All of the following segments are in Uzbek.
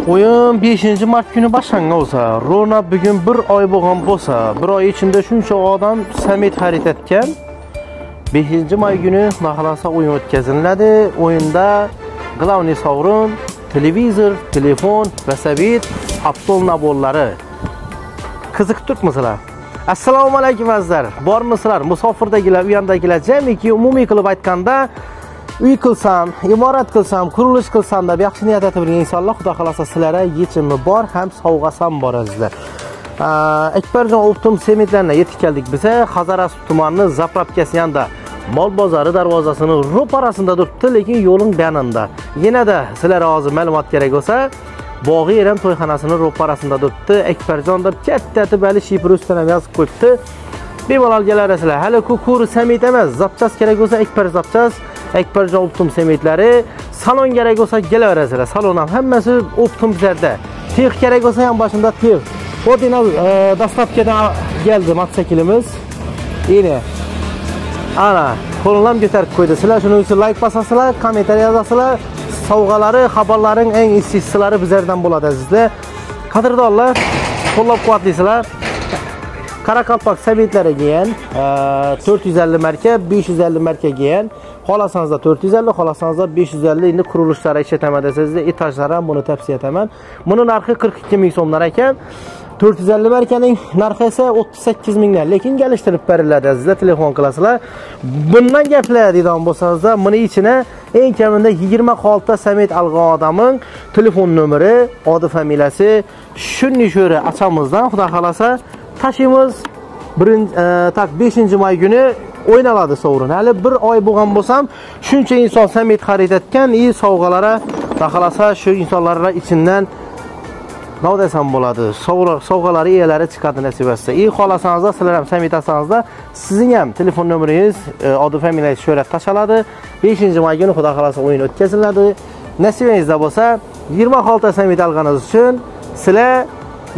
O'yin 5-mart kuni boshlangan bo'lsa, Rona bugun 1 oy bo'lgan bo'lsa, 1 oy ichida shuncha odam summit xarid etgan. 5-may kuni xohlasa o'yin o'tkaziladi. O'yinda glavniy sovrin televizor, telefon va sabit avtol nabollari. Qiziqib turibmisizlar? Assalomu alaykum azizlar. Bormisizlar? Musofirdagilar, u yandagilar jamiki umumiy qilib aytganda uy qilsam, imorat qilsam, qurilish qilsam deb yaxshi niyat etib turgan insonlar xudo xolasa sizlarga yechimi bor, ham sovg'asam bor azizlar. Ekberjon Optum sementlarga yetib keldik biza. Hazaras tumanining zapravkasi yonida Mol bozori darvozasining ro'parasida turibdi, lekin yo'ling bananda. Yanada sizlarga hozir ma'lumot kerak bo'lsa, Bog'i Eram to'yxonasining ro'parasida turibdi. Ekberjon deb katta bali shifr ustidan yozib qo'yibdi. Bemalol kelarasizlar. Hali kukuri samit emas, zapchas kerak bo'lsa Ekber zapchas, Ekberjon Optum sementlari, salon kerak bo'lsa kelaverasizlar. Salon ham hammasi Optum bizlarda. Tex kerak bo'lsa ham boshida tex. Odinal dastavkadan keldi mototsiklimiz. Yine ana qo'llam ko'tarib qo'ydi. Sizlar shuning uchun like bosasizlar, kommentariy yozasizlar. Sovg'alari, xabarlaring eng istishlari bizlardan bo'ladi azizlar. Qadrdonlar, qo'llab-quvvatlaysizlar. Qaraqalpoq sabitlari degan 450 marka, 550 marka degan. Xolasanizda 450, xolasanizda 550 endi qurilishlar ishlatamaman desangizda etajlar ham buni tavsiya etaman. Buni narxi 42 ming so'mlar ekan. 450 markaning narxi esa 38 mingdan, lekin kelishtirib beriladi azizlar, telefon qilasizlar. Bundan gaplaydigan bo'lsangizda, buni ichine eng kamida 20 xolta samet algan odamning telefon nomeri, odi familiyasi, shunni sho'ri achamizdan xudo xolasa tashimiz 5-may kuni o'ynaladi sovrin. Hali 1 oy bo'lgan bo'lsam, shuncha inson samet xarid etgan, sovg'alara xohlasa shu insonlarning ichidan nima desam bo'ladi? Sovg'alari egalari chiqadi nasib etsa. Xohlasangiz, sizlar ham samet olsangizda, sizning ham telefon nomeringiz, odi familiyangiz sho'rat tashaladi. 5-may kuni xudo xolasa o'yin o'tkaziladi. Nasibingizda bo'lsa, 20 xolta samet olganingiz uchun sizlar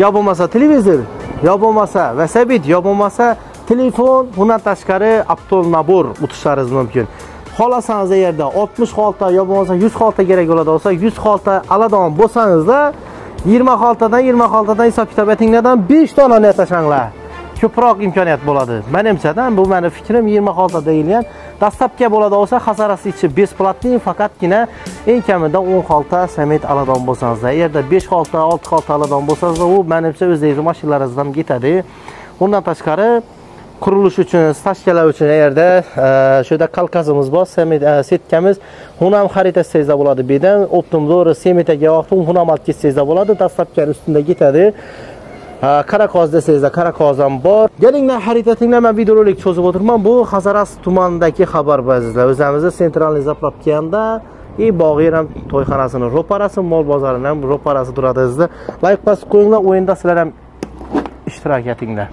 yo bo'lmasa televizor, yo bo'lmasa vasabit, yo bo'lmasa telefon, bundan tashqari avtol nabor o'tishlaringiz mumkin. Xohlasangiz yerda 60 xolta yo bo'lmasa 100 xolta kerak bo'ladi bo'lsa, 100 xolta aladigan bo'lsangizda 20 xoltadan hisob kitob etinglardan 5 dona tashanglar. Ko'proq imkoniyat bo'ladi. Menimchadan bu meni fikrim 20 xolta deyilgan. Dastlabki bo'ladi bo'lsa, xasarasi ichi besplatniy, faqatgina eng kamida 10 xolta samet aladigan bo'lsangiz, yerda 5 xolta, 6 xolta aladigan bo'lsangiz, u menimcha o'zingiz mashinalaringizdan ketadi. Undan tashqari qurilish uchun, stashkalar uchun yerda shu yerda kalkazimiz bor, setkamiz, uni ham xarid etsangiz bo'ladi. Bedan Optum Dori semetaga vaqt uni ham olib ketsangizda bo'ladi. Dastlabki ustunda ketadi. Qaraqoz desangizda qaraqoz ham bor. Kelinglar xarid etinglar, men videorolik cho'zib o'tirman. Bu Hazaras tumanidagi xabar bazizlar. O'zimizda sentralniy zapravkanda Bog'i Eram to'yxonasining ro'parasi, mol bozorining ham ro'parasi turadi azizlar. Like bosib qo'yinglar, o'yinda sizlar ham ishtirok etinglar.